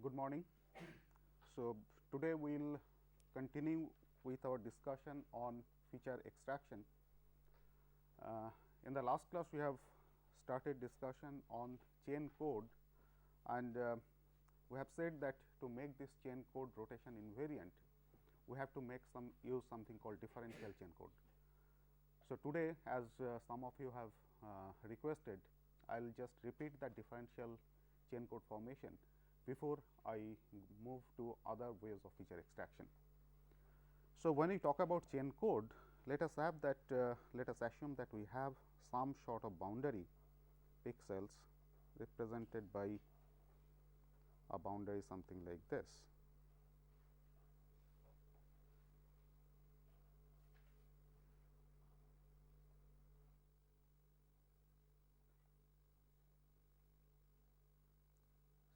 good morning. So, today we will continue with our discussion on feature extraction. In the last class, we have started discussion on chain code, and we have said that to make this chain code rotation invariant, we have to use something called differential chain code. So, today as some of you have requested, I will just repeat that differential chain code formation before I move to other ways of feature extraction. So, when we talk about chain code, let us assume that we have some sort of boundary pixels represented by a boundary something like this.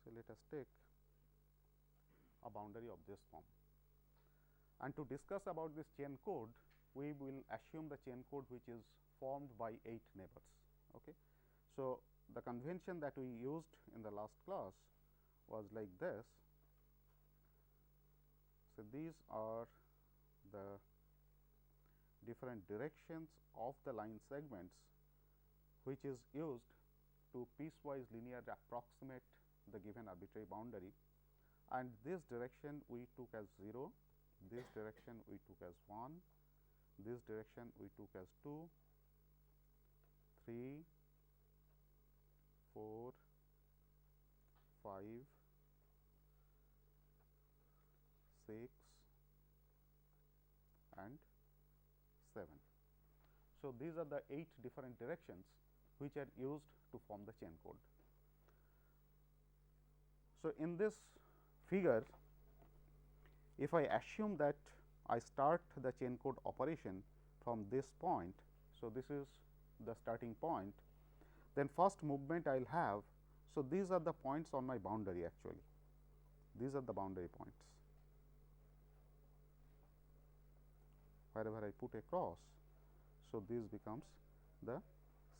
So, let us take a boundary of this form, and to discuss about this chain code, we will assume the chain code which is formed by 8 neighbors. Okay. So, the convention that we used in the last class was like this. So, these are the different directions of the line segments which is used to piecewise linear approximate the given arbitrary boundary, and this direction we took as 0, this direction we took as 1, this direction we took as 2, 3, 4, 5, 6 and 7. So, these are the 8 different directions which are used to form the chain code. So, in this figure, if I assume that I start the chain code operation from this point. So, this is the starting point, then first movement I will have. So, these are the points on my boundary actually, these are the boundary points. Wherever I put a cross, so this becomes the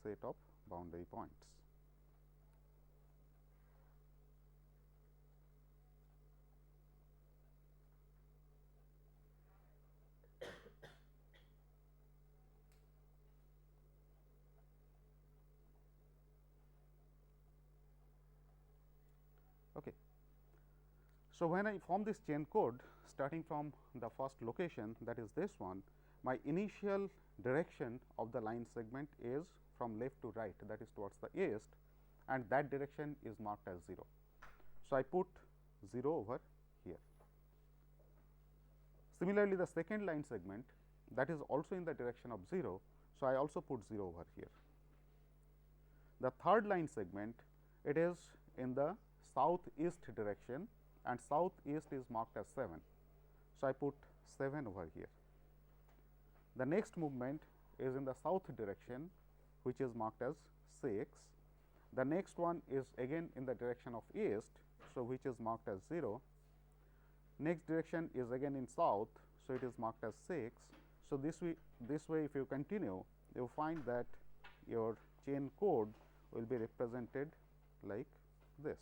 set of boundary points. Okay. So, when I form this chain code starting from the first location, that is this one, my initial direction of the line segment is from left to right, that is towards the east, and that direction is marked as 0. So, I put 0 over here. Similarly, the second line segment, that is also in the direction of 0. So, I also put 0 over here. The third line segment, it is in the southeast direction, and southeast is marked as 7. So, I put 7 over here. The next movement is in the south direction, which is marked as 6. The next one is again in the direction of east, so which is marked as 0. Next direction is again in south, so it is marked as 6. So, this way if you continue, you find that your chain code will be represented like this.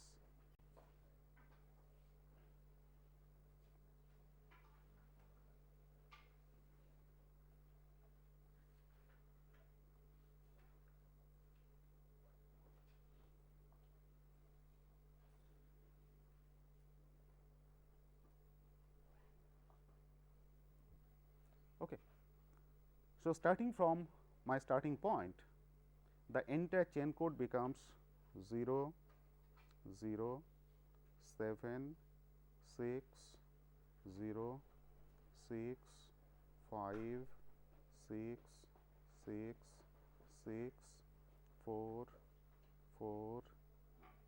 Okay. So, starting from my starting point, the entire chain code becomes 0, 0, 7, 6, 0, 6, 5, 6, 6, 6, 4, 4,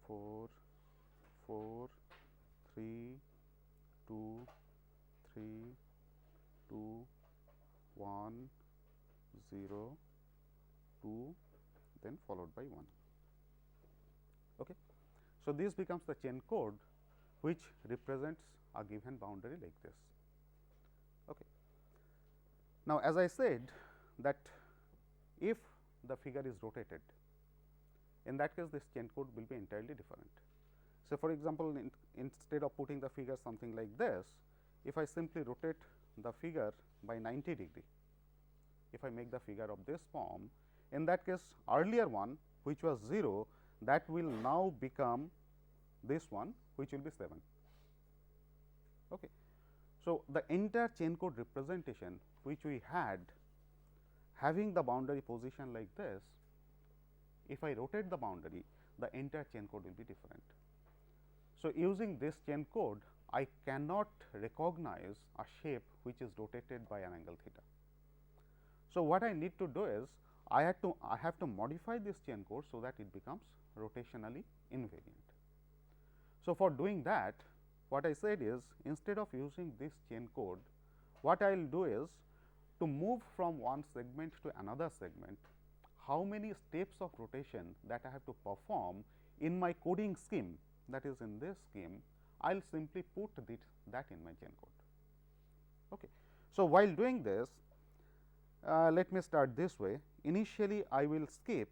4, 4, 3, 2, 3, 2, 1, 0, 2, then followed by 1. Okay. So, this becomes the chain code which represents a given boundary like this. Okay. Now, as I said that if the figure is rotated, in that case this chain code will be entirely different. So, for example, instead of putting the figure something like this, if I simply rotate the figure by 90 degree, if I make the figure of this form, in that case earlier one which was 0, that will now become this one which will be 7. Okay. So, the entire chain code representation which we had having the boundary position like this, if I rotate the boundary, the entire chain code will be different. So, using this chain code, I cannot recognize a shape which is rotated by an angle theta. So, what I need to do is I have to modify this chain code so that it becomes rotationally invariant. So, for doing that, what I said is, instead of using this chain code, what I will do is to move from one segment to another segment, how many steps of rotation that I have to perform in my coding scheme, that is in this scheme, I will simply put that in my chain code. Okay. So, while doing this, let me start this way. Initially, I will skip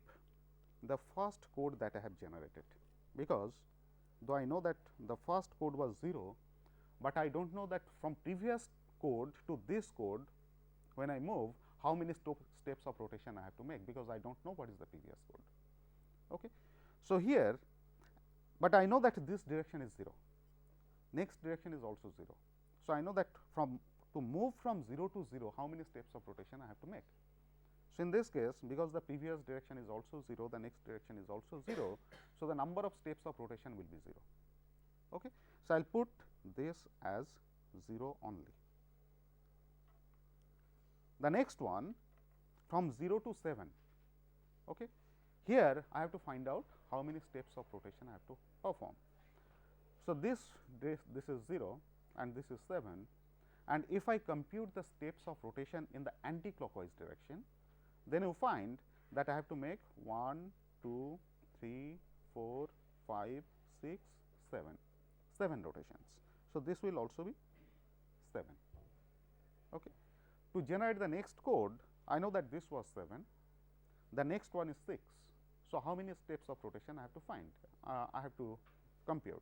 the first code that I have generated, because though I know that the first code was 0, but I do not know that from previous code to this code, when I move, how many steps of rotation I have to make, because I do not know what is the previous code. Okay. So, here, but I know that this direction is 0, next direction is also 0. So, I know that to move from 0 to 0, how many steps of rotation I have to make. So, in this case, because the previous direction is also 0, the next direction is also 0. So, the number of steps of rotation will be 0. Okay. So, I will put this as 0 only. The next one, from 0 to 7. Okay. Here, I have to find out how many steps of rotation I have to perform. So, this is 0 and this is 7, and if I compute the steps of rotation in the anti-clockwise direction, then you find that I have to make 1, 2, 3, 4, 5, 6, 7 rotations. So, this will also be 7. Okay. To generate the next code, I know that this was 7, the next one is 6. So, how many steps of rotation I have to find? I have to compute.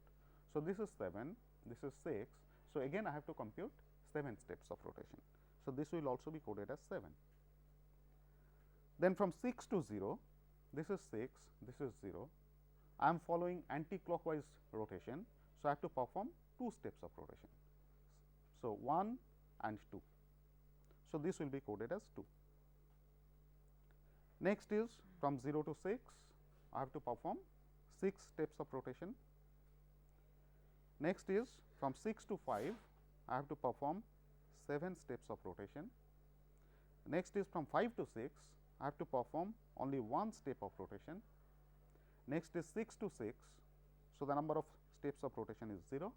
So, this is 7, this is 6. So, again I have to compute 7 steps of rotation. So, this will also be coded as 7. Then from 6 to 0, this is 6, this is 0. I am following anti-clockwise rotation. So, I have to perform 2 steps of rotation. So, 1 and 2. So, this will be coded as 2. Next is from 0 to 6, I have to perform 6 steps of rotation. Next is from 6 to 5, I have to perform 7 steps of rotation. Next is from 5 to 6, I have to perform only 1 step of rotation. Next is 6 to 6. So, the number of steps of rotation is 0.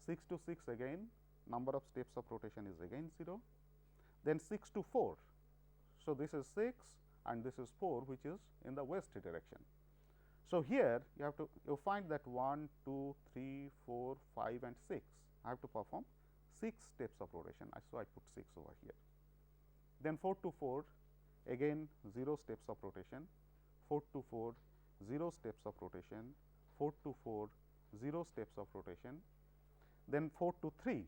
6 to 6 again, number of steps of rotation is again 0. Then 6 to 4. So, this is 6 and this is 4, which is in the west direction. So, here you find that 1, 2, 3, 4, 5 and 6. I have to perform 6 steps of rotation. So, I put 6 over here. Then 4 to 4, again 0 steps of rotation, 4 to 4, 0 steps of rotation, 4 to 4, 0 steps of rotation. Then 4 to 3,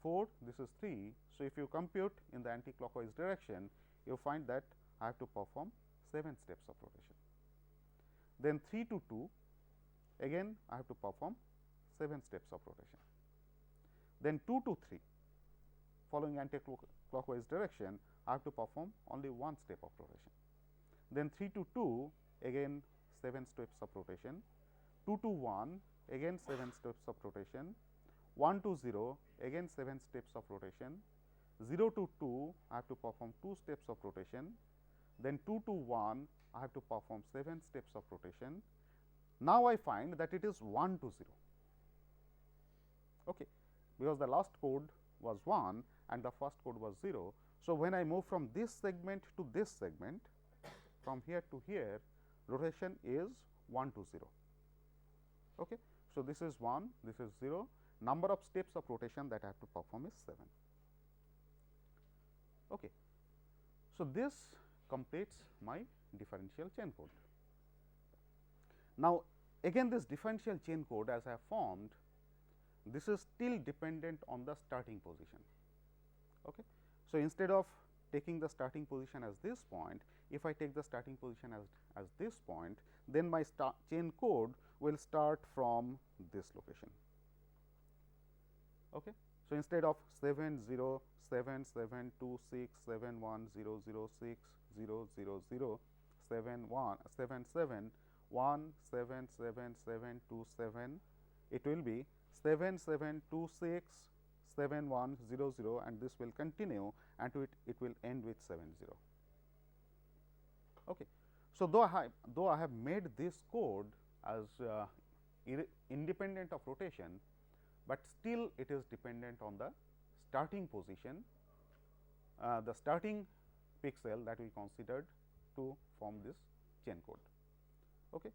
4, this is 3. So, if you compute in the anti-clockwise direction, you find that I have to perform 7 steps of rotation. Then 3 to 2, again I have to perform 7 steps of rotation. Then 2 to 3, following anti-clockwise direction, I have to perform only 1 step of rotation. Then 3 to 2, again 7 steps of rotation. 2 to 1, again 7 steps of rotation. 1 to 0, again 7 steps of rotation. 0 to 2, I have to perform 2 steps of rotation. Then 2 to 1, I have to perform 7 steps of rotation. Now, I find that it is 1 to 0, okay, because the last code was 1 and the first code was 0. So, when I move from this segment to this segment, from here to here, rotation is 1 to 0. Okay. So, this is 1, this is 0, number of steps of rotation that I have to perform is 7. Okay. So, this completes my differential chain code. Now, again this differential chain code as I have formed, this is still dependent on the starting position. Okay. So, instead of taking the starting position as this point, if I take the starting position as this point, then my chain code will start from this location. Okay. So, instead of 7 0 7 7 2 6 7 1 0 0 6 0 0 0 7 1 7 7 1 7 7 7 2 7, it will be 7 7 2 6 7 1 0 0, and this will continue and it will end with 7 0. Okay. So, though I have made this code as independent of rotation, but still it is dependent on the starting position, the starting pixel that we considered to form this chain code. Okay.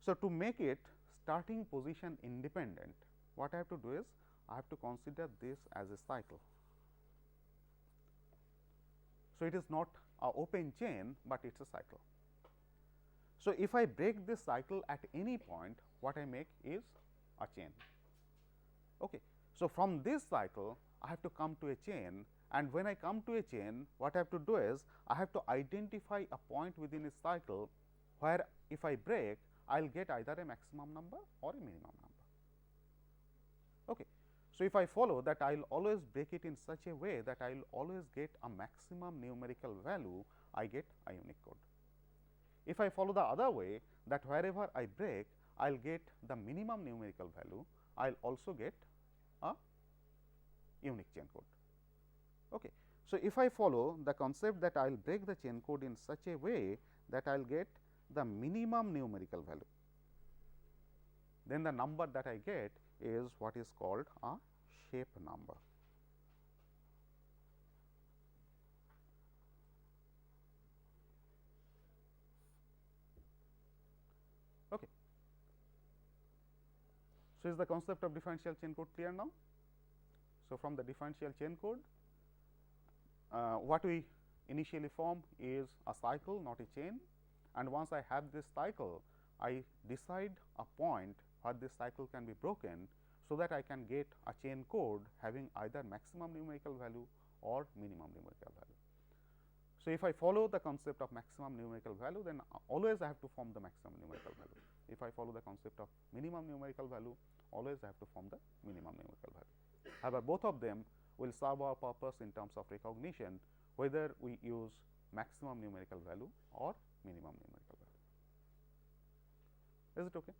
So, to make it starting position independent, what I have to do is I have to consider this as a cycle. So, it is not a open chain, but it is a cycle. So, if I break this cycle at any point, what I make is a chain. Okay. So, from this cycle I have to come to a chain, and when I come to a chain, what I have to do is I have to identify a point within a cycle where if I break, I will get either a maximum number or a minimum number. Okay. So, if I follow that, I will always break it in such a way that I will always get a maximum numerical value, I get a unique code. If I follow the other way, that wherever I break, I will get the minimum numerical value, I will also get a unique chain code. Okay. So, if I follow the concept that I will break the chain code in such a way that I will get the minimum numerical value, then the number that I get is what is called a shape number. Okay. So, is the concept of differential chain code clear now? So, from the differential chain code, what we initially form is a cycle, not a chain, and once I have this cycle, I decide a point where this cycle can be broken, so that I can get a chain code having either maximum numerical value or minimum numerical value. So, if I follow the concept of maximum numerical value, then always I have to form the maximum numerical value. If I follow the concept of minimum numerical value, always I have to form the minimum numerical value. However, both of them will serve our purpose in terms of recognition, whether we use maximum numerical value or minimum numerical value. Is it okay?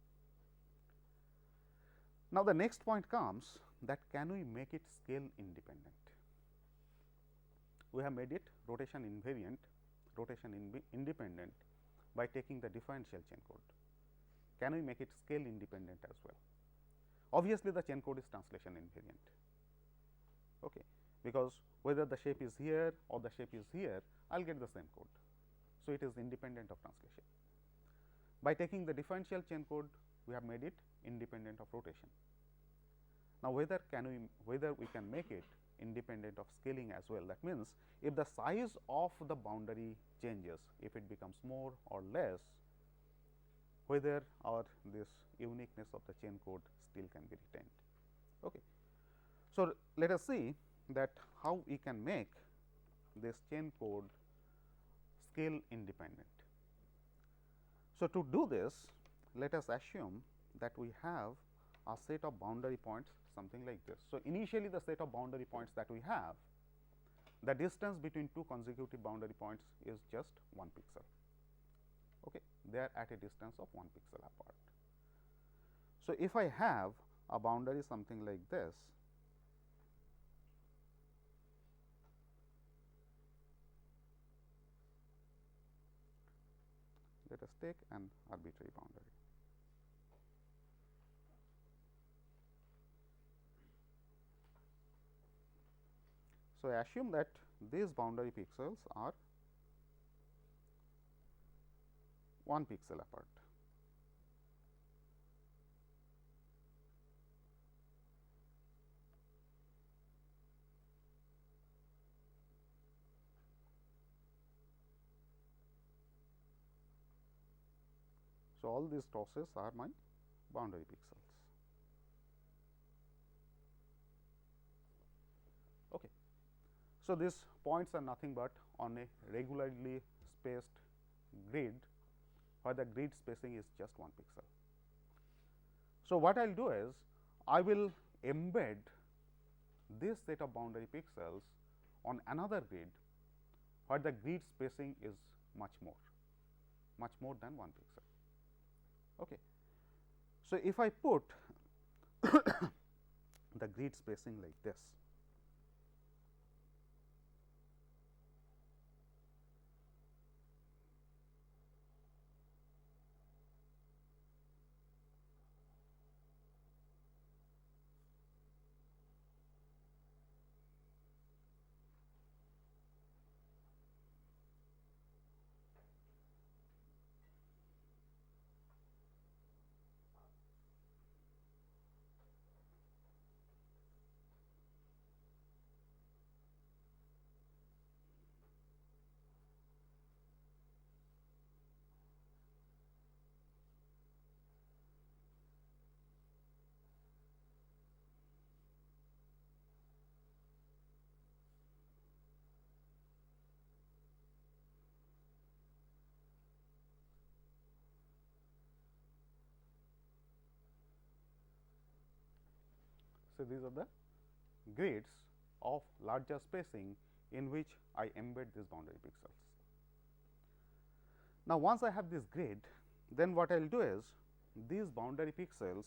Now, the next point comes that can we make it scale independent? We have made it rotation invariant, rotation independent by taking the differential chain code. Can we make it scale independent as well? Obviously, the chain code is translation invariant, okay, because whether the shape is here or the shape is here, I will get the same code. So, it is independent of translation. By taking the differential chain code, we have made it independent of rotation. Now, whether we can make it independent of scaling as well. That means, if the size of the boundary changes, if it becomes more or less, whether this uniqueness of the chain code still can be retained. Okay. So, let us see that how we can make this chain code scale independent. So, to do this, let us assume that we have a set of boundary points something like this. So, initially the set of boundary points that we have, the distance between two consecutive boundary points is just 1 pixel. Okay. They are at a distance of 1 pixel apart. So, if I have a boundary something like this, let us take an arbitrary boundary. So, I assume that these boundary pixels are 1 pixel apart. So, all these crosses are my boundary pixels. Okay. So, these points are nothing but on a regularly spaced grid, where the grid spacing is just 1 pixel. So, what I will do is I will embed this set of boundary pixels on another grid, where the grid spacing is much more than 1 pixel. Okay. So, if I put the grid spacing like this, so these are the grids of larger spacing in which I embed these boundary pixels. Now, once I have this grid, then what I will do is these boundary pixels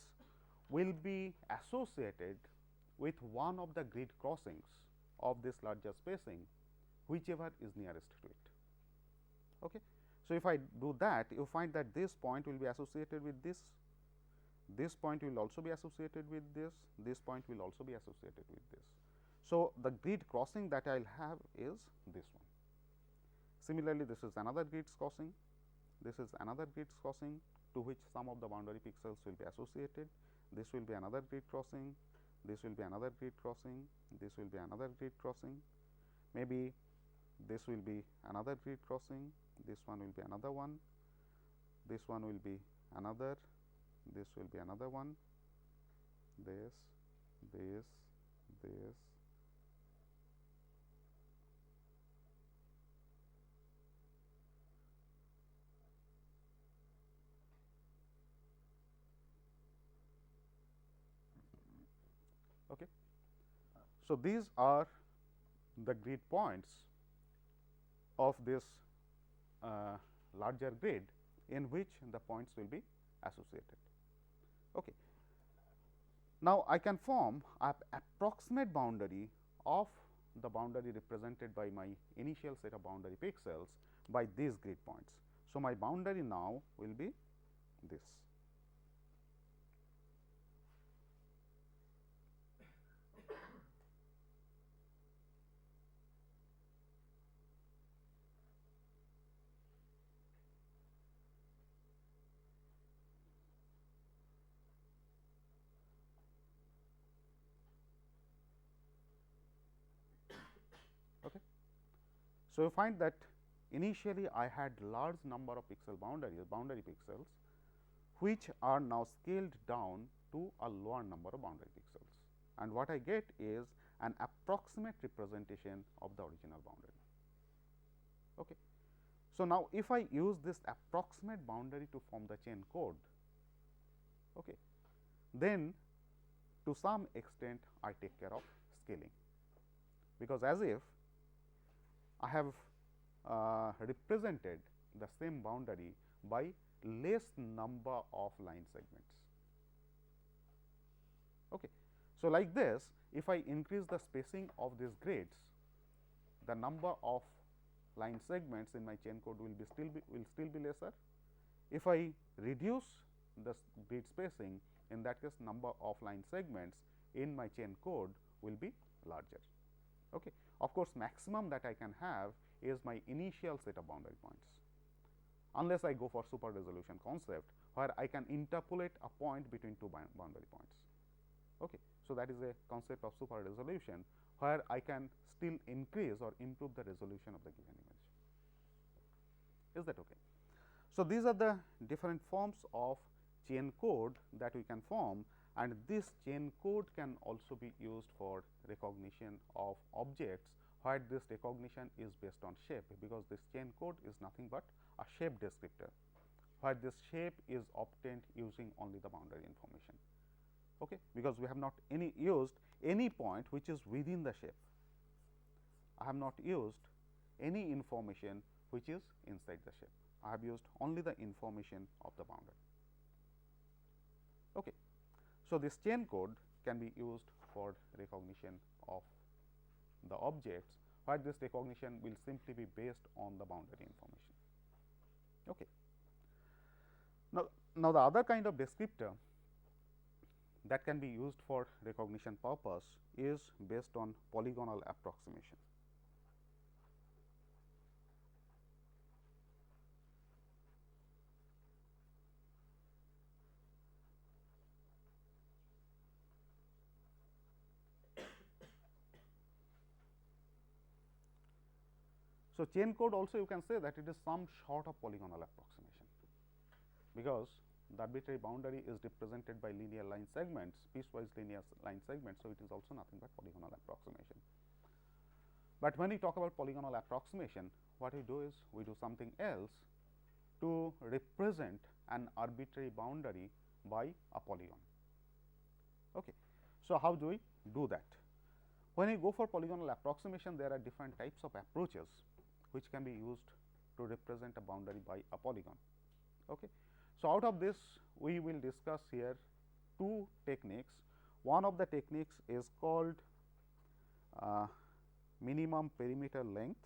will be associated with one of the grid crossings of this larger spacing, whichever is nearest to it. Okay. So, if I do that, you find that this point will be associated with this point will also be associated with this point will also be associated with this. So, the grid crossing that I will have is this one. Similarly, this is another grid crossing, this is another grid crossing to which some of the boundary pixels will be associated. This will be another grid crossing, this will be another grid crossing, this will be another grid crossing, maybe this will be another grid crossing, this one will be another one, this one will be another, this will be another one, this, this, this, okay. So, these are the grid points of this larger grid in which the points will be associated. Okay. Now, I can form an approximate boundary of the boundary represented by my initial set of boundary pixels by these grid points. So, my boundary now will be this. Okay. So, you find that initially I had large number of boundary pixels, which are now scaled down to a lower number of boundary pixels, and what I get is an approximate representation of the original boundary. Okay. So, now if I use this approximate boundary to form the chain code, okay, then to some extent I take care of scaling, because as if I have represented the same boundary by less number of line segments. Okay. So, like this, if I increase the spacing of these grids, the number of line segments in my chain code will still be lesser. If I reduce the grid spacing, in that case number of line segments in my chain code will be larger. Okay. Of course, maximum that I can have is my initial set of boundary points, unless I go for super resolution concept, where I can interpolate a point between two boundary points. Okay. So, that is a concept of super resolution, where I can still increase or improve the resolution of the given image. Is that okay? So, these are the different forms of chain code that we can form, and this chain code can also be used for recognition of objects where this recognition is based on shape, because this chain code is nothing but a shape descriptor, where this shape is obtained using only the boundary information. Okay, because we have not used any point which is within the shape. I have not used any information which is inside the shape. I have used only the information of the boundary. Okay. So, this chain code can be used for recognition of the objects, where this recognition will simply be based on the boundary information. Okay. Now, the other kind of descriptor that can be used for recognition purpose is based on polygonal approximation. So, chain code also you can say that it is some sort of polygonal approximation, because the arbitrary boundary is represented by linear line segments, piecewise linear line segments. So, it is also nothing but polygonal approximation. But when we talk about polygonal approximation, what we do is we do something else to represent an arbitrary boundary by a polygon. Okay. So, how do we do that? When we go for polygonal approximation, there are different types of approaches which can be used to represent a boundary by a polygon. Okay. So, out of this we will discuss here two techniques. One of the techniques is called minimum perimeter length,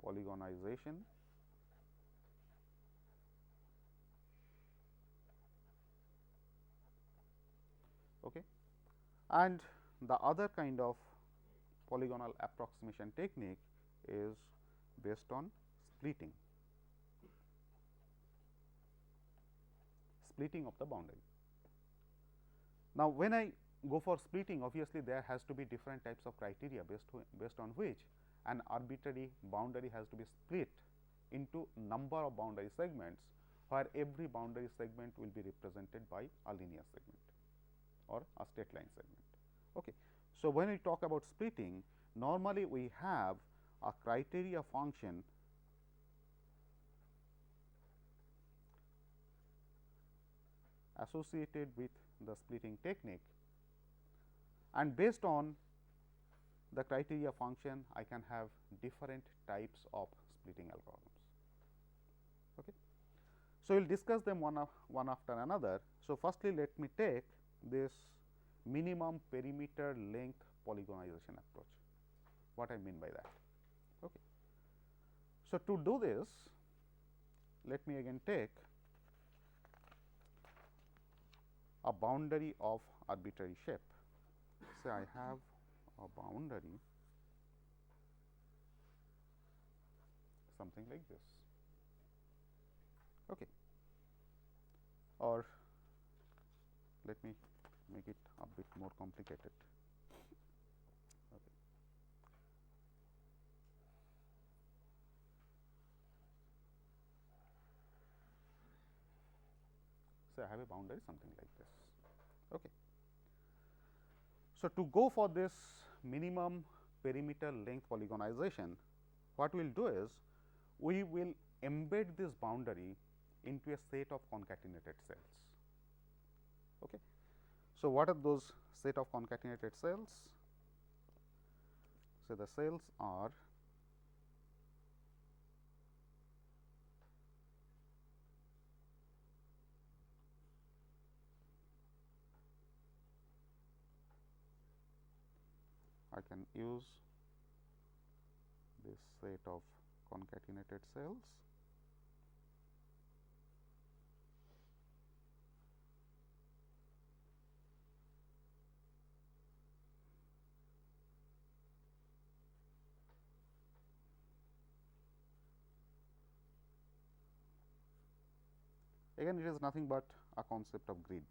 polygonization, okay. And the other kind of polygonal approximation technique is based on splitting of the boundary. Now, when I go for splitting, obviously there has to be different types of criteria based on which an arbitrary boundary has to be split into number of boundary segments, where every boundary segment will be represented by a linear segment or a straight line segment. Okay. So, when we talk about splitting, normally we have a criteria function associated with the splitting technique, and based on the criteria function I can have different types of splitting algorithms. Okay. So, we will discuss them one after another. So, firstly let me take this minimum perimeter length polygonization approach. What I mean by that? Okay. So, to do this, let me again take a boundary of arbitrary shape. Say I have a boundary something like this, okay. Or let me make it a bit more complicated. Okay. So, I have a boundary something like this. Okay. So, to go for this minimum perimeter length polygonization, what we will do is we will embed this boundary into a set of concatenated cells. Okay. So, what are those set of concatenated cells? So, the cells are I can use this set of concatenated cells again. It is nothing but a concept of grid.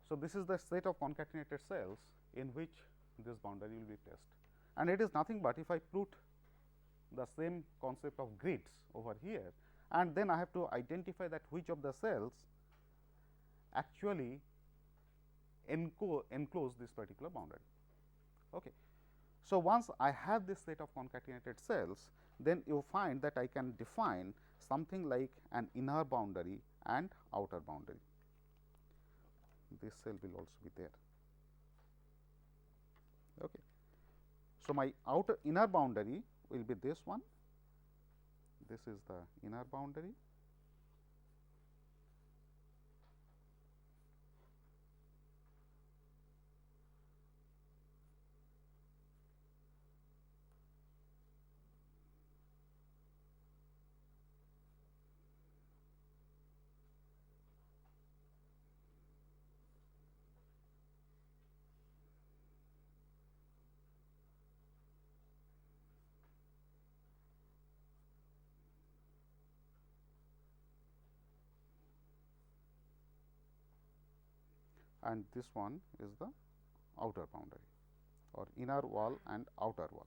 So, this is the set of concatenated cells in which this boundary will be placed, and it is nothing but if I put the same concept of grids over here, and then I have to identify that which of the cells actually enclose this particular boundary. Okay. So, once I have this set of concatenated cells, then you find that I can define something like an inner boundary and outer boundary. This cell will also be there. Okay. So, my inner boundary will be this one, this is the inner boundary, and this one is the outer boundary or inner wall and outer wall.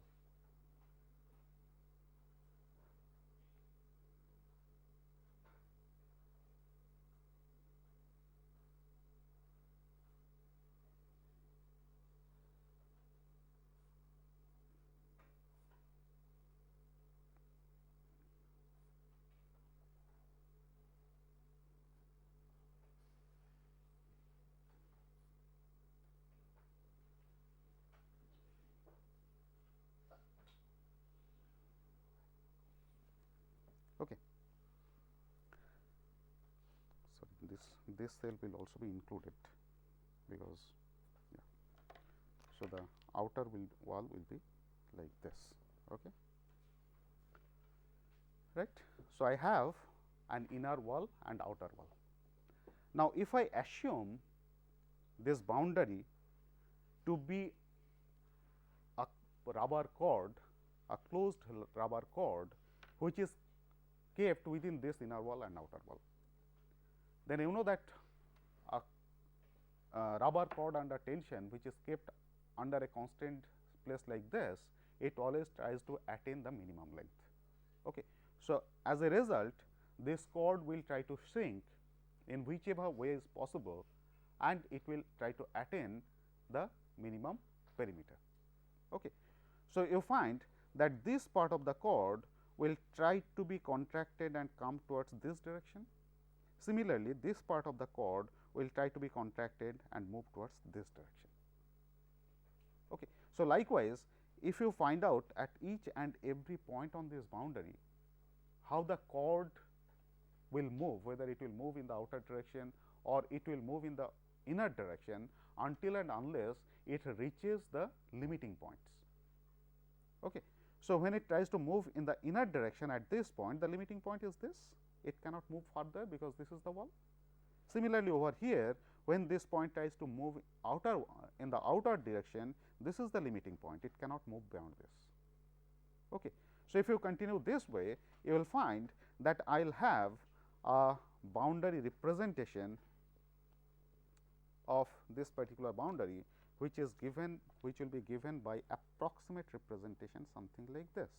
Okay. So, this cell will also be included, because yeah. So, the outer wall will be like this. Okay. Right. So, I have an inner wall and outer wall. Now, if I assume this boundary to be a rubber cord, a closed rubber cord, which is kept within this inner wall and outer wall, then you know that a rubber cord under tension which is kept under a constant place like this, it always tries to attain the minimum length. Okay. So, as a result, this cord will try to shrink in whichever way is possible, and it will try to attain the minimum perimeter. Okay. So, you find that this part of the cord will try to be contracted and come towards this direction. Similarly, this part of the cord will try to be contracted and move towards this direction. Okay. So, likewise, if you find out at each and every point on this boundary how the cord will move, whether it will move in the outer direction or it will move in the inner direction, until and unless it reaches the limiting points. Okay. So, when it tries to move in the inner direction at this point, the limiting point is this, it cannot move further because this is the wall. Similarly, over here, when this point tries to move in the outer direction, this is the limiting point, it cannot move beyond this. Okay. So, if you continue this way, you will find that I will have a boundary representation of this particular boundary, which is given, which will be given by approximate representation, something like this.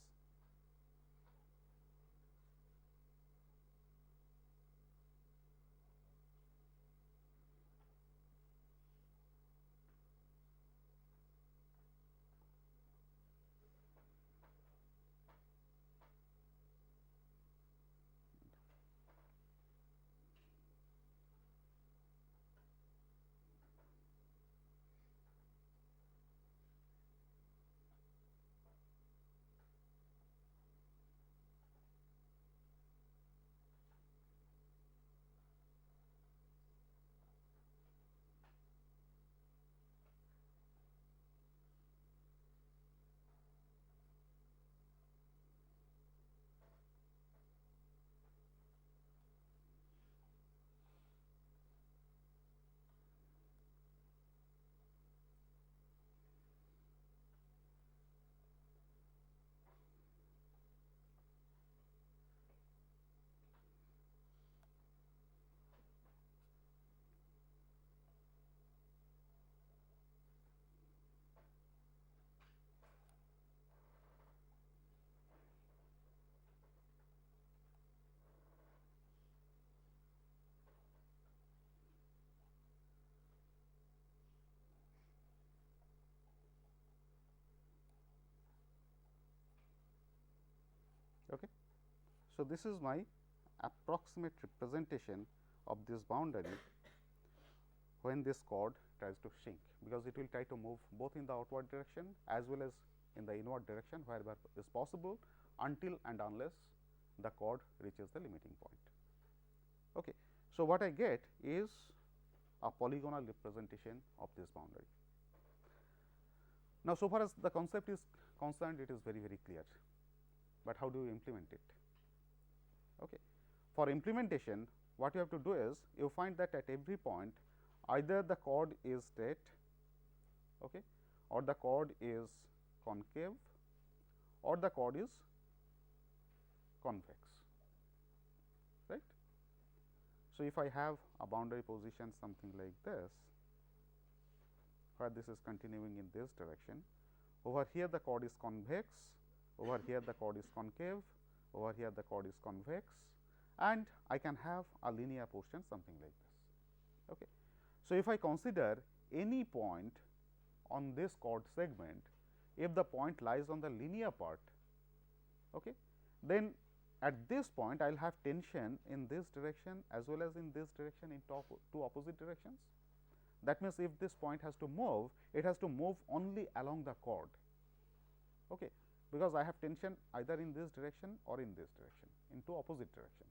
Okay. So, this is my approximate representation of this boundary when this chord tries to shrink, because it will try to move both in the outward direction as well as in the inward direction wherever is possible, until and unless the chord reaches the limiting point. Okay. So, what I get is a polygonal representation of this boundary. Now, so far as the concept is concerned, it is very clear, but how do you implement it? Okay. For implementation, what you have to do is you find that at every point either the chord is straight, okay, or the chord is concave, or the chord is convex, right. So, if I have a boundary position something like this, where this is continuing in this direction, over here the chord is convex, over here the chord is concave, over here the chord is convex, and I can have a linear portion something like this. Okay. So, if I consider any point on this chord segment, if the point lies on the linear part, okay, then at this point I will have tension in this direction as well as in this direction in two opposite directions. That means, if this point has to move, it has to move only along the chord, okay, because I have tension either in this direction or in this direction, in two opposite directions.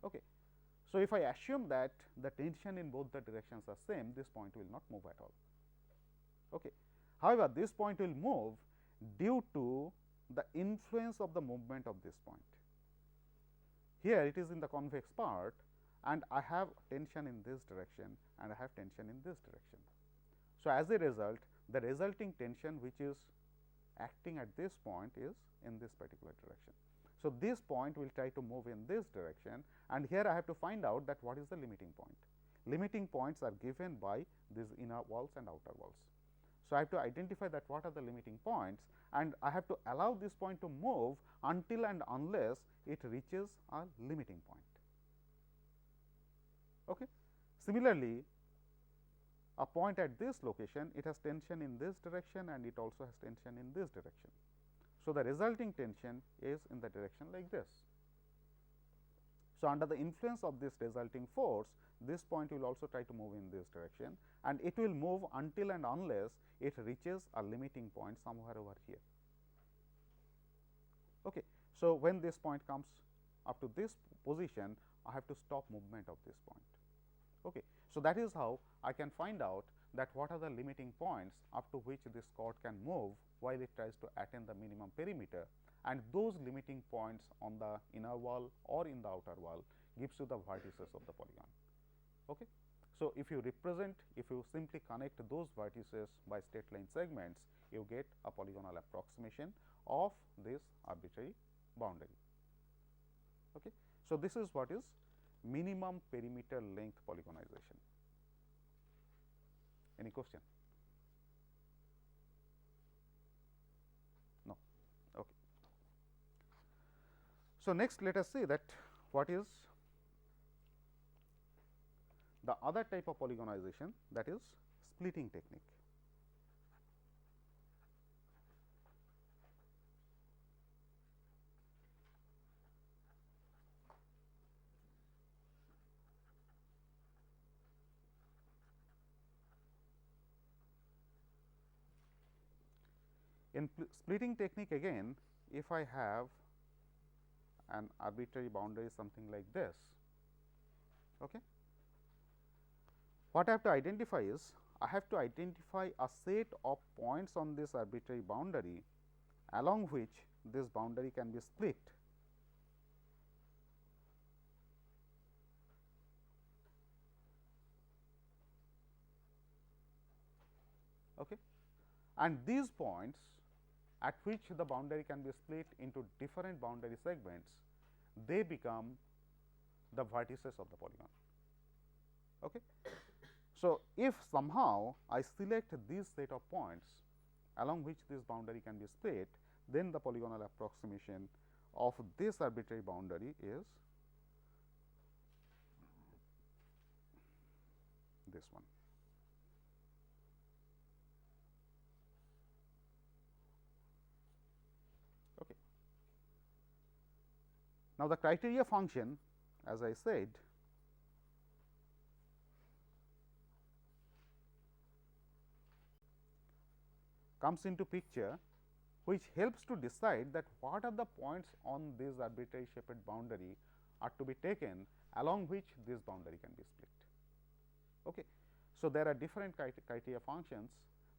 Okay. So, if I assume that the tension in both the directions are same, this point will not move at all. Okay. However, this point will move due to the influence of the movement of this point. Here it is in the convex part, and I have tension in this direction and I have tension in this direction. So, as a result, the resulting tension which is acting at this point is in this particular direction. So, this point will try to move in this direction, and here I have to find out that what is the limiting point. Limiting points are given by these inner walls and outer walls. So, I have to identify that what are the limiting points, and I have to allow this point to move until and unless it reaches a limiting point. Okay. Similarly, a point at this location, it has tension in this direction and it also has tension in this direction. So, the resulting tension is in the direction like this. So, under the influence of this resulting force, this point will also try to move in this direction, and it will move until and unless it reaches a limiting point somewhere over here. Okay. So, when this point comes up to this position, I have to stop movement of this point. Okay. So, that is how I can find out that what are the limiting points up to which this chord can move while it tries to attain the minimum perimeter, and those limiting points on the inner wall or in the outer wall gives you the vertices of the polygon. Okay. So, if you simply connect those vertices by straight line segments, you get a polygonal approximation of this arbitrary boundary. Okay. So, this is what is minimum perimeter length polygonization. Any question? No. Okay. So, next let us see that what is the other type of polygonization, that is splitting technique. In splitting technique, again, if I have an arbitrary boundary something like this, okay, what I have to identify is I have to identify a set of points on this arbitrary boundary along which this boundary can be split. Okay. And these points at which the boundary can be split into different boundary segments, they become the vertices of the polygon. Okay. So, if somehow I select this set of points along which this boundary can be split, then the polygonal approximation of this arbitrary boundary is this one. Okay. Now, the criteria function, as I said, comes into picture, which helps to decide that what are the points on this arbitrary shaped boundary are to be taken along which this boundary can be split. Okay. So, there are different criteria functions,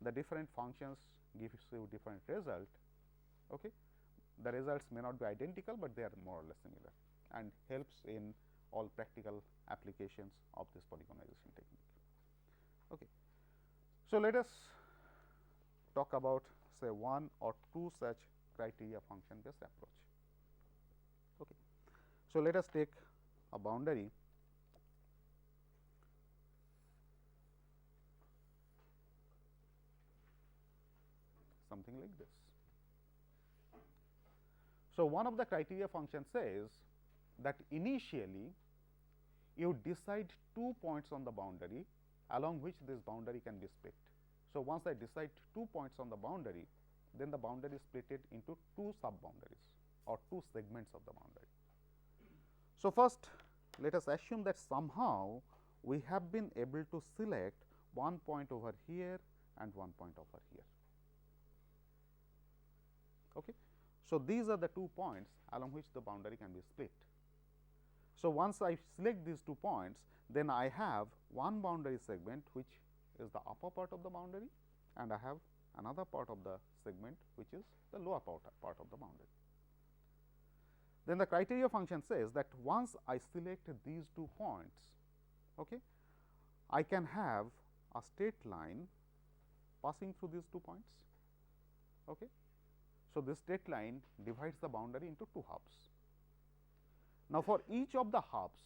the different functions gives you different result. Okay. The results may not be identical, but they are more or less similar and helps in all practical applications of this polygonization technique. Okay. So, let us talk about say one or two such criteria function based approach. Okay. So, let us take a boundary something like this. So, one of the criteria function says that initially you decide 2 points on the boundary along which this boundary can be split. So, once I decide 2 points on the boundary, then the boundary is split into 2 sub boundaries or 2 segments of the boundary. So, first let us assume that somehow we have been able to select one point over here and one point over here. Okay. So, these are the 2 points along which the boundary can be split. So, once I select these 2 points, then I have one boundary segment which is the upper part of the boundary, and I have another part of the segment which is the lower part of the boundary. Then the criteria function says that once I select these 2 points, okay, I can have a straight line passing through these 2 points. Okay. So, this straight line divides the boundary into 2 halves. Now, for each of the halves,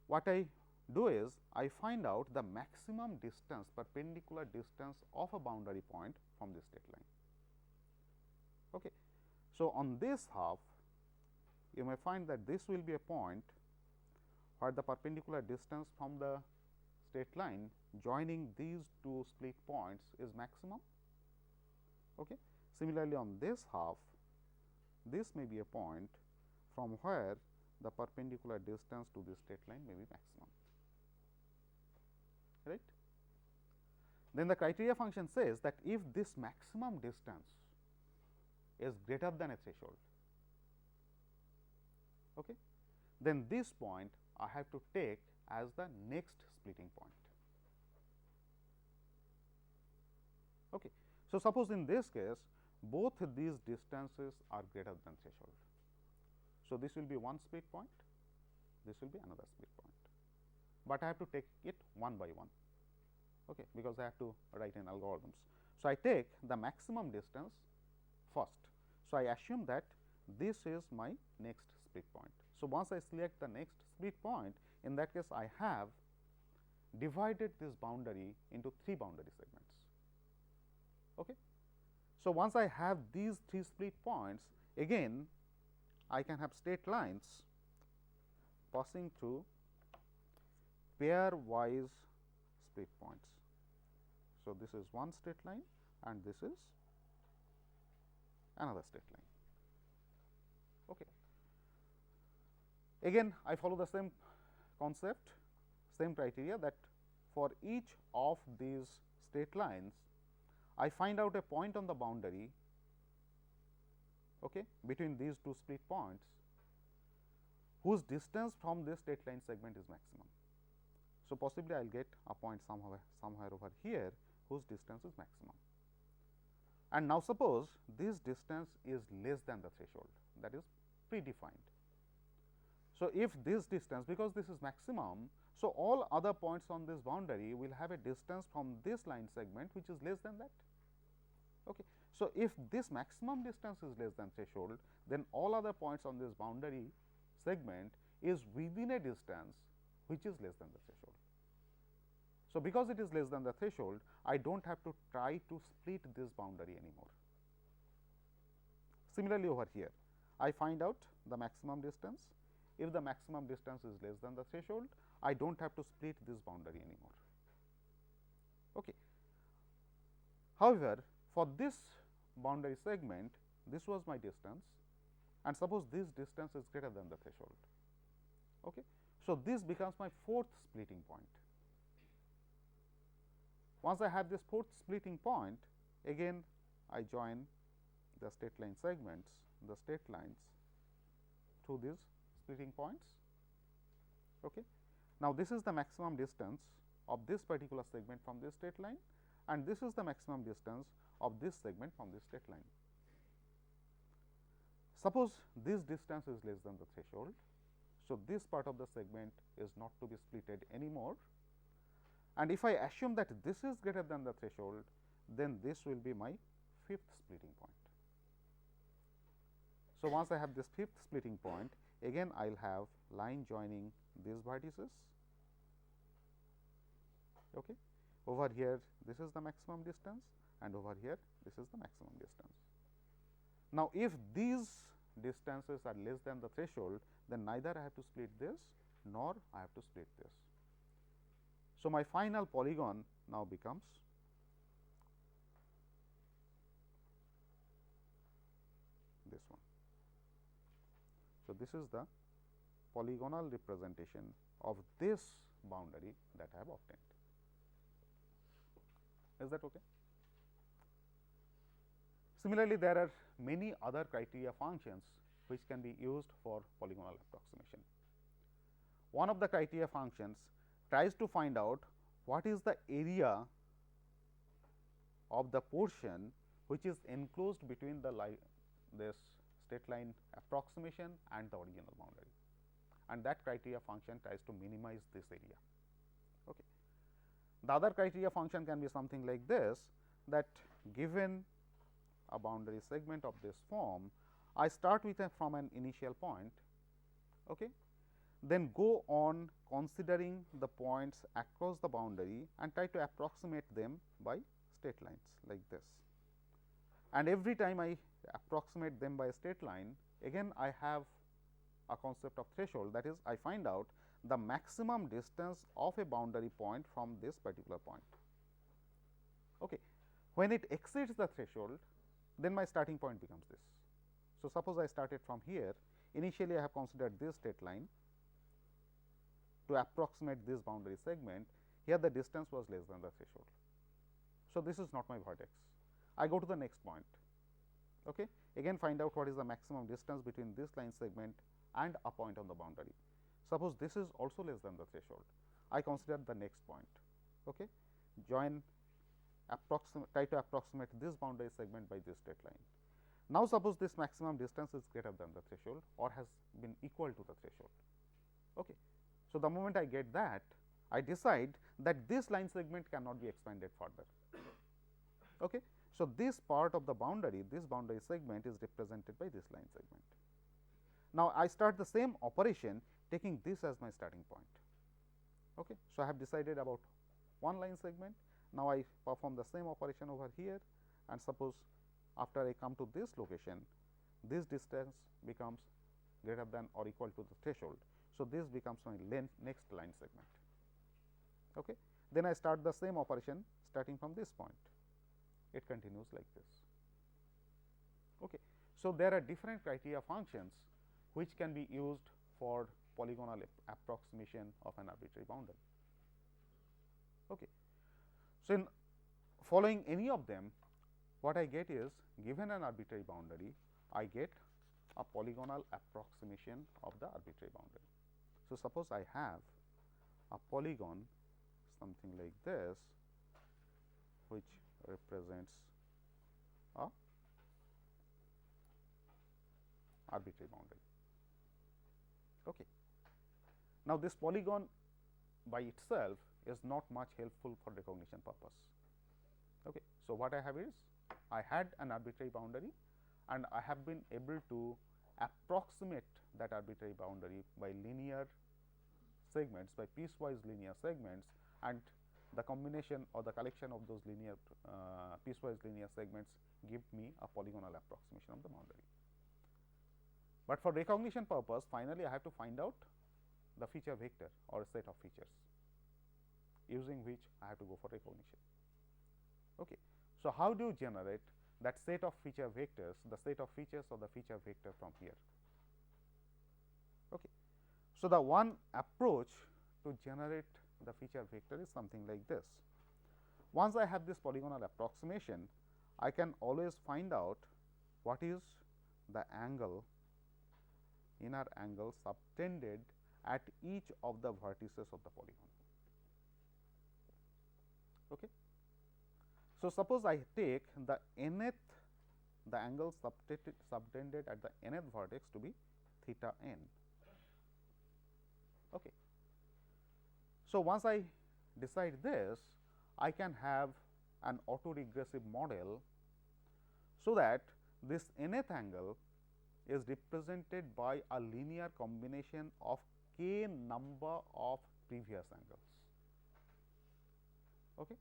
what I do is I find out the maximum distance, perpendicular distance of a boundary point from this straight line. Okay. So, on this half, you may find that this will be a point where the perpendicular distance from the straight line joining these 2 split points is maximum. Okay. Similarly, on this half, this may be a point from where the perpendicular distance to this straight line may be maximum, right. Then the criteria function says that if this maximum distance is greater than a threshold, okay, then this point I have to take as the next splitting point. Okay. So, suppose in this case both these distances are greater than threshold. So, this will be one split point, this will be another split point, but I have to take it one by one, okay, because I have to write in algorithms. So, I take the maximum distance first. So, I assume that this is my next split point. So, once I select the next split point, in that case I have divided this boundary into 3 boundary segments. Okay. So, once I have these 3 split points, again I can have straight lines passing through pairwise split points. So, this is one straight line and this is another straight line. Okay. Again I follow the same concept, same criteria, that for each of these straight lines I find out a point on the boundary, okay, between these 2 split points whose distance from this straight line segment is maximum. So, possibly I will get a point somewhere over here whose distance is maximum. And now, suppose this distance is less than the threshold, that is predefined. So, if this distance, because this is maximum, so all other points on this boundary will have a distance from this line segment which is less than that. Okay. So, if this maximum distance is less than threshold, then all other points on this boundary segment is within a distance which is less than the threshold. So, because it is less than the threshold, I do not have to try to split this boundary anymore. Similarly, over here I find out the maximum distance. If the maximum distance is less than the threshold, I do not have to split this boundary anymore. Okay. However, for this boundary segment, this was my distance and suppose this distance is greater than the threshold. Okay. So, this becomes my fourth splitting point. Once I have this fourth splitting point, again I join the straight line segments, the straight lines through these splitting points. Okay. Now, this is the maximum distance of this particular segment from this straight line, and this is the maximum distance of this segment from this straight line. Suppose this distance is less than the threshold. So, this part of the segment is not to be splitted anymore, and if I assume that this is greater than the threshold, then this will be my fifth splitting point. So, once I have this fifth splitting point, again I will have line joining these vertices. Okay. Over here this is the maximum distance, and over here this is the maximum distance. Now, if these distances are less than the threshold, then neither I have to split this nor I have to split this. So, my final polygon now becomes this one. So, this is the polygonal representation of this boundary that I have obtained. Is that okay? Similarly, there are many other criteria functions which can be used for polygonal approximation. One of the criteria functions tries to find out what is the area of the portion which is enclosed between the this straight line approximation and the original boundary, and that criteria function tries to minimize this area. Okay. The other criteria function can be something like this, that given a boundary segment of this form, I start with from an initial point, okay, then go on considering the points across the boundary and try to approximate them by straight lines like this. And every time I approximate them by a straight line, again I have a concept of threshold, that is I find out the maximum distance of a boundary point from this particular point. Okay. When it exceeds the threshold, then my starting point becomes this. So, suppose I started from here, initially I have considered this straight line to approximate this boundary segment. Here the distance was less than the threshold. So, this is not my vertex. I go to the next point, okay. Again find out what is the maximum distance between this line segment and a point on the boundary. Suppose this is also less than the threshold, I consider the next point, okay. Join try to approximate this boundary segment by this straight line. Now, suppose this maximum distance is greater than the threshold or has been equal to the threshold. Okay. So, the moment I get that, I decide that this line segment cannot be expanded further. Okay. So, this part of the boundary, this boundary segment is represented by this line segment. Now, I start the same operation taking this as my starting point. Okay. So, I have decided about one line segment. Now, I perform the same operation over here, and suppose after I come to this location, this distance becomes greater than or equal to the threshold. So, this becomes my next line segment. Okay. Then I start the same operation starting from this point. It continues like this. Okay. So, there are different criteria functions which can be used for polygonal approximation of an arbitrary boundary. Okay. So, in following any of them, what I get is, given an arbitrary boundary, I get a polygonal approximation of the arbitrary boundary. So, suppose I have a polygon something like this, which represents a arbitrary boundary. Okay. Now, this polygon by itself is not much helpful for recognition purpose. Okay. So, what I have is, I had an arbitrary boundary and I have been able to approximate that arbitrary boundary by linear segments, by piecewise linear segments, and the combination or the collection of those linear piecewise linear segments give me a polygonal approximation of the boundary. But for recognition purpose, finally, I have to find out the feature vector or a set of features, using which I have to go for recognition. Okay. So, how do you generate that set of feature vectors, the set of features of the feature vector from here? So, the one approach to generate the feature vector is something like this. Once I have this polygonal approximation, I can always find out what is the angle, inner angle subtended at each of the vertices of the polygon. Okay. So, suppose I take the nth, the angle subtended at the nth vertex to be theta n. Okay. So, once I decide this, I can have an autoregressive model, so that this nth angle is represented by a linear combination of k number of previous angles. Okay.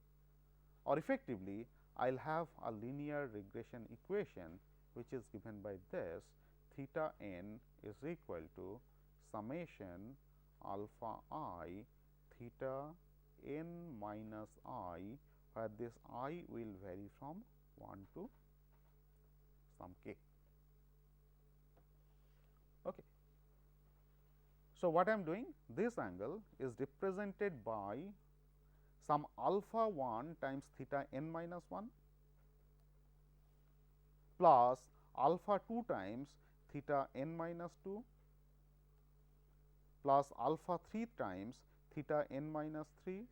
Or effectively, I will have a linear regression equation, which is given by this: theta n is equal to summation alpha I theta n minus I, where this I will vary from 1 to some k. Okay. So, what I am doing? This angle is represented by some alpha 1 times theta n minus 1 plus alpha 2 times theta n minus 2 plus alpha 3 times theta n minus 3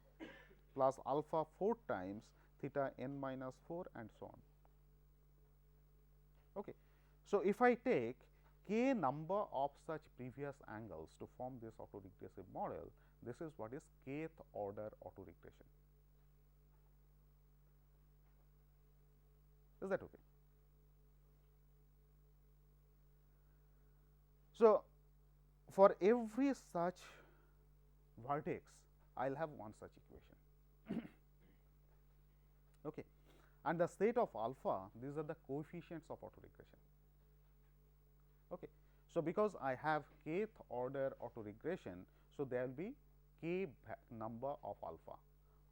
plus alpha 4 times theta n minus 4, and so on. Okay. So, if I take k number of such previous angles to form this autoregressive model, this is what is kth order autoregression. Is that okay? So, for every such vertex, I will have one such equation. Okay. And the state of alpha, these are the coefficients of autoregression. Okay. So, because I have kth order autoregression, so there will be k number of alpha,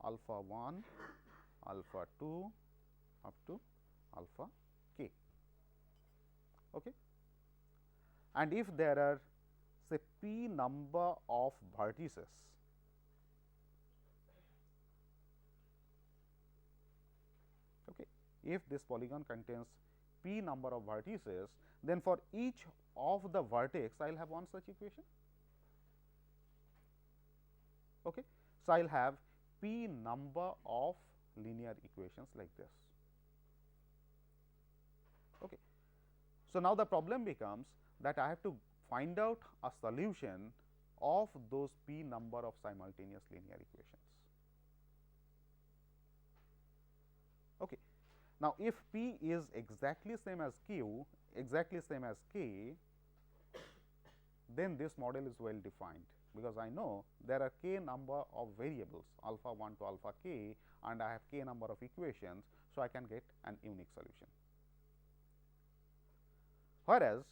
alpha 1, alpha 2 up to alpha k. Okay. And if there are, say, p number of vertices, okay, if this polygon contains p number of vertices, then for each of the vertex I will have one such equation. Okay. So, I will have p number of linear equations like this. Okay. So, now the problem becomes that I have to find out a solution of those p number of simultaneous linear equations. Okay. Now, if p is exactly same as q, exactly same as k, then this model is well defined, because I know there are k number of variables alpha 1 to alpha k, and I have k number of equations. So, I can get an unique solution. Whereas,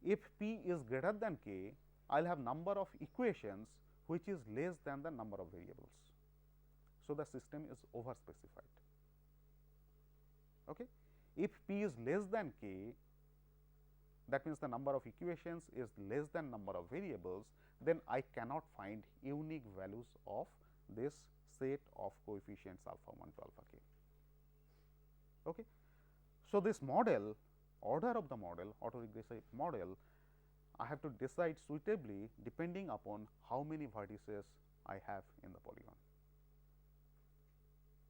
if p is greater than k, I will have number of equations which is less than the number of variables. So, the system is over specified. Okay. If p is less than k, that means the number of equations is less than number of variables, then I cannot find unique values of this set of coefficients alpha 1 to alpha k. Okay. So, this model, order of the model, autoregressive model, I have to decide suitably depending upon how many vertices I have in the polygon.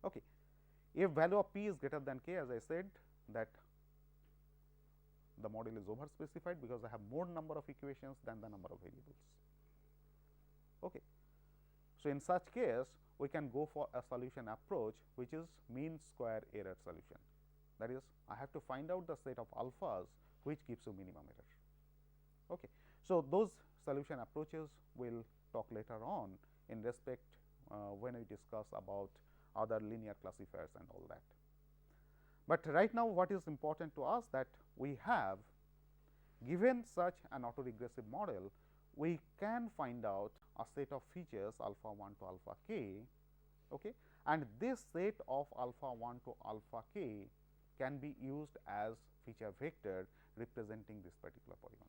Okay. If value of p is greater than k, as I said, that the model is over specified, because I have more number of equations than the number of variables. Okay. So, in such case, we can go for a solution approach, which is mean square error solution. That is, I have to find out the set of alphas which gives you minimum error. Okay. So, those solution approaches we will talk later on in respect when we discuss about other linear classifiers and all that. But right now, what is important to us, that we have given such an autoregressive model, we can find out a set of features alpha 1 to alpha k, okay, and this set of alpha 1 to alpha k can be used as feature vector representing this particular polygon.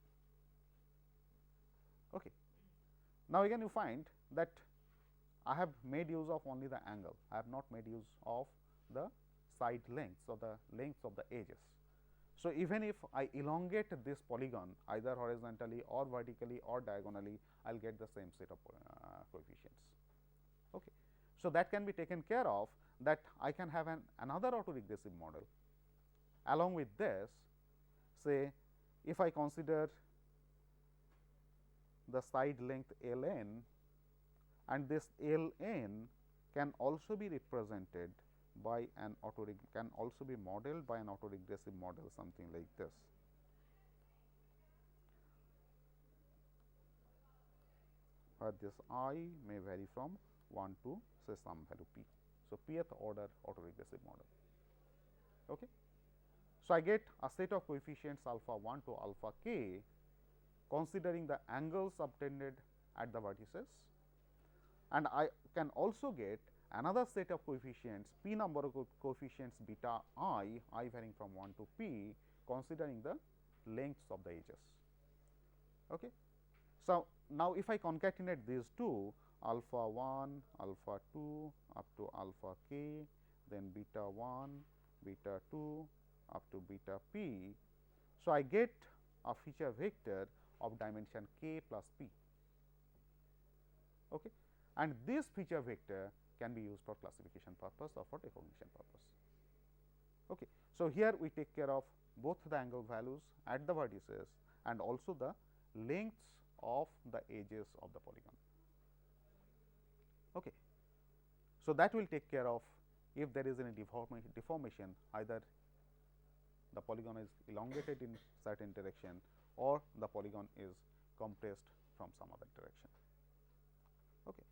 Okay. Now, again you find that I have made use of only the angle, I have not made use of the side lengths or the lengths of the edges. So, even if I elongate this polygon either horizontally or vertically or diagonally, I will get the same set of coefficients. Okay. So, that can be taken care of, that I can have another autoregressive model. Along with this, say if I consider the side length L n, and this L n can also be represented by an can also be modeled by an autoregressive model, something like this. Where this I may vary from 1 to say some value p. So, pth order autoregressive model. Okay. So, I get a set of coefficients alpha 1 to alpha k, considering the angles obtained at the vertices, and I can also get another set of coefficients p number of coefficients beta I varying from 1 to p, considering the lengths of the edges. Okay. So, now if I concatenate these two, alpha 1, alpha 2 up to alpha k, then beta 1, beta 2 up to beta p. So, I get a feature vector of dimension k plus p. Okay. And this feature vector can be used for classification purpose or for recognition purpose. Okay. So, here we take care of both the angle values at the vertices and also the lengths of the edges of the polygon. Okay. So, that will take care of if there is any deformation, either the polygon is elongated in certain direction or the polygon is compressed from some other direction. Okay.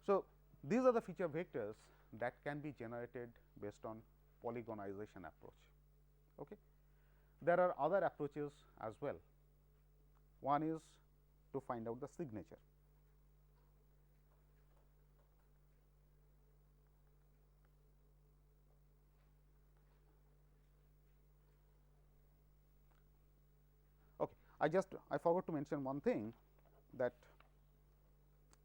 So, these are the feature vectors that can be generated based on polygonization approach. Okay. There are other approaches as well. One is to find out the signature. Okay. I forgot to mention one thing, that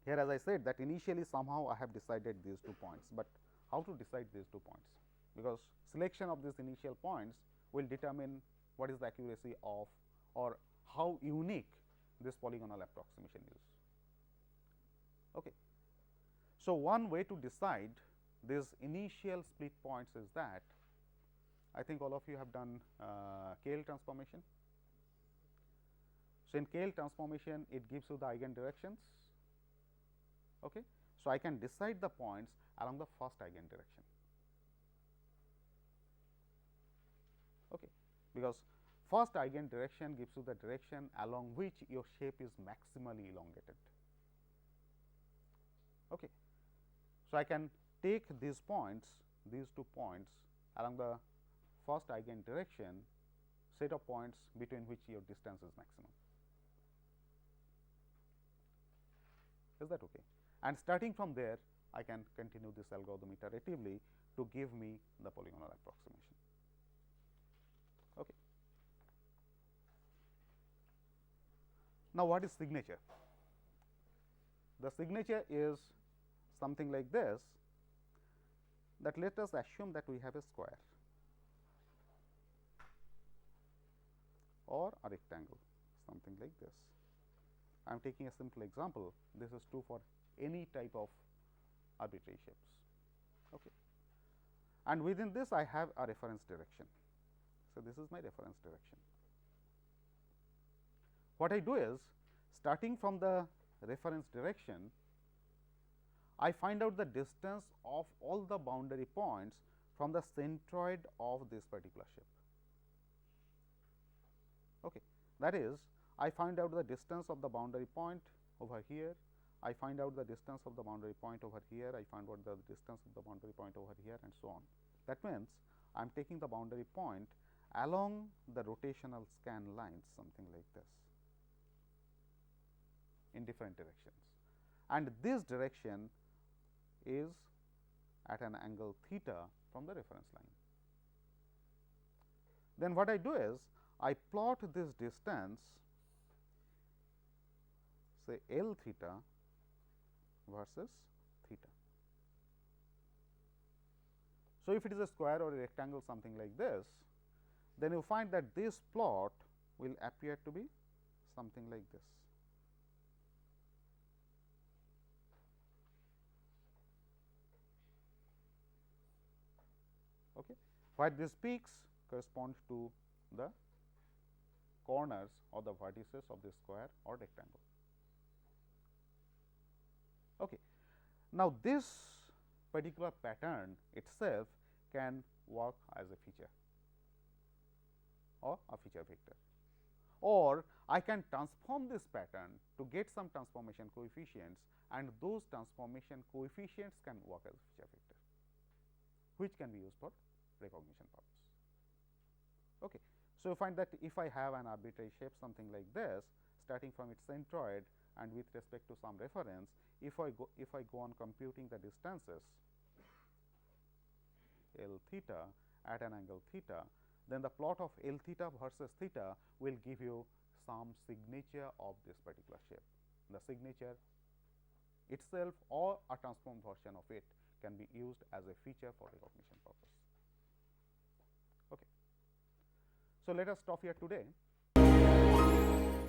here as I said that initially somehow I have decided these 2 points, but how to decide these 2 points, because selection of these initial points will determine what is the accuracy of or how unique this polygonal approximation is. Okay. So, one way to decide these initial split points is that, I think all of you have done KL transformation. So, in KL transformation it gives you the eigen directions. Okay. So, I can decide the points along the first eigen direction. Okay. Because first eigen direction gives you the direction along which your shape is maximally elongated. Okay. So, I can take these points, these 2 points along the first eigen direction, set of points between which your distance is maximum. Is that okay? And starting from there, I can continue this algorithm iteratively to give me the polygonal approximation. Okay. Now, what is signature? The signature is something like this, that let us assume that we have a square or a rectangle, something like this. I am taking a simple example. This is true for any type of arbitrary shapes. Okay. And within this I have a reference direction. So, this is my reference direction. What I do is, starting from the reference direction, I find out the distance of all the boundary points from the centroid of this particular shape. Okay. That is, I find out the distance of the boundary point over here, I find out the distance of the boundary point over here, I find out the distance of the boundary point over here, and so on. That means, I am taking the boundary point along the rotational scan lines, something like this, in different directions, and this direction is at an angle theta from the reference line. Then what I do is, I plot this distance say L theta versus theta. So, if it is a square or a rectangle something like this, then you find that this plot will appear to be something like this. Okay. Where these peaks correspond to the corners or the vertices of the square or rectangle. Okay. Now, this particular pattern itself can work as a feature or a feature vector, or I can transform this pattern to get some transformation coefficients, and those transformation coefficients can work as a feature vector, which can be used for recognition purpose. Okay. So, you find that if I have an arbitrary shape something like this starting from its centroid and with respect to some reference, if I go on computing the distances L theta at an angle theta, then the plot of L theta versus theta will give you some signature of this particular shape. The signature itself or a transformed version of it can be used as a feature for recognition purpose. Okay. So, let us stop here today.